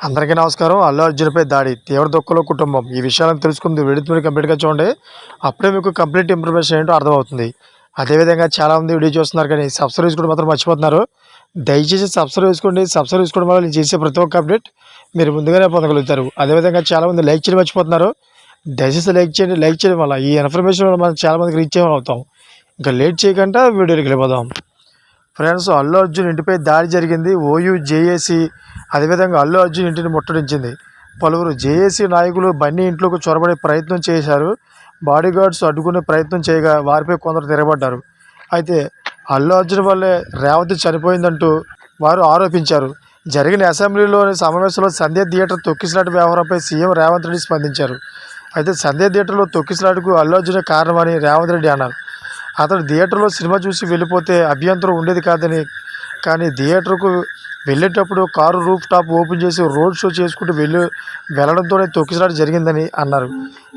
అందరికీ నమస్కారం. అల్లు అర్జున్‌పై దాడి, తీవ్ర దుఃఖంలో కుటుంబం. ఈ విషయాలను తెలుసుకుంది వీడియో మీరు కంప్లీట్‌గా చూడండి. అప్పుడే మీకు కంప్లీట్ ఇన్ఫర్మేషన్ ఏంటో అర్థమవుతుంది. అదేవిధంగా చాలామంది వీడియో చూస్తున్నారు కానీ సబ్స్క్రైబ్ చేసుకోవడం మాత్రం మర్చిపోతున్నారు. దయచేసి సబ్స్క్రైబ్ చేసుకోండి. సబ్స్క్రైబ్ చేసుకోవడం వల్ల నేను చేసే ప్రతి ఒక్క అప్డేట్ మీరు ముందుగానే పొందగలుగుతారు. అదేవిధంగా చాలామంది లైక్ చేయడం మర్చిపోతున్నారు. దయచేసి లైక్ చేయండి. లైక్ చేయడం వల్ల ఈ ఇన్ఫర్మేషన్ వల్ల మనం చాలామందికి రీచ్ అవుతాం. ఇంకా లేట్ చేయకుండా వీడియోకి వెళ్ళిపోదాం. ఫ్రెండ్స్, అల్లు అర్జున్ ఇంటిపై దాడి జరిగింది. ఓయూ జేఏసీ అదేవిధంగా అల్లు అర్జున్ ఇంటిని ముట్టడించింది. పలువురు జేఏసీ నాయకులు బన్నీ ఇంట్లోకి చొరబడే ప్రయత్నం చేశారు. బాడీగార్డ్స్ అడ్డుకునే ప్రయత్నం చేయగా వారిపై కొందరు తిరగబడ్డారు. అయితే అల్లు అర్జున్ వల్లే రేవతి చనిపోయిందంటూ వారు ఆరోపించారు. జరిగిన అసెంబ్లీలోని సమావేశంలో సంధ్య థియేటర్ తొక్కిసలాట వ్యవహారంపై సీఎం రేవంత్ రెడ్డి స్పందించారు. అయితే సంధ్య థియేటర్లో తొక్కిసలాటకు అల్లు అర్జునే కారణమని రేవంత్ రెడ్డి అన్నారు. అతడు థియేటర్లో సినిమా చూసి వెళ్ళిపోతే అభ్యంతరం ఉండేది కాదని, కానీ థియేటర్కు వెళ్ళేటప్పుడు కారు రూఫ్ టాప్ ఓపెన్ చేసి రోడ్ షో చేసుకుంటూ వెళ్ళడంతోనే తొక్కిసలాట జరిగిందని అన్నారు.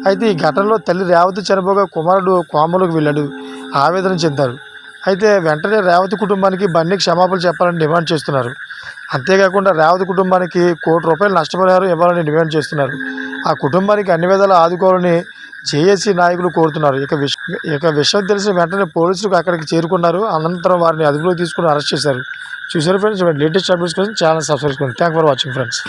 అయితే ఈ ఘటనలో తల్లి రేవతి చనిపోగా కుమారుడు కోమలోకి వెళ్ళాడు. ఆవేదన చెందారు. అయితే వెంటనే రేవతి కుటుంబానికి బన్నీ క్షమాపణలు చెప్పాలని డిమాండ్ చేస్తున్నారు. అంతేకాకుండా రేవతి కుటుంబానికి ₹1,00,00,000 నష్టపరిహారం ఇవ్వాలని డిమాండ్ చేస్తున్నారు. ఆ కుటుంబానికి అన్ని విధాలా ఆదుకోవాలని జేఏసీ నాయకులు కోరుతున్నారు. ఇక విషయం తెలిసిన వెంటనే పోలీసులు అక్కడికి చేరుకున్నారు. అనంతరం వారిని అదుపులోకి తీసుకుని అరెస్ట్ చేశారు. చూసారు ఫ్రెండ్స్, లేటెస్ట్ అప్డేట్స్ కోసం ఛానల్ సబ్స్క్రైబ్ చేసుకోండి. Thank for watching friends.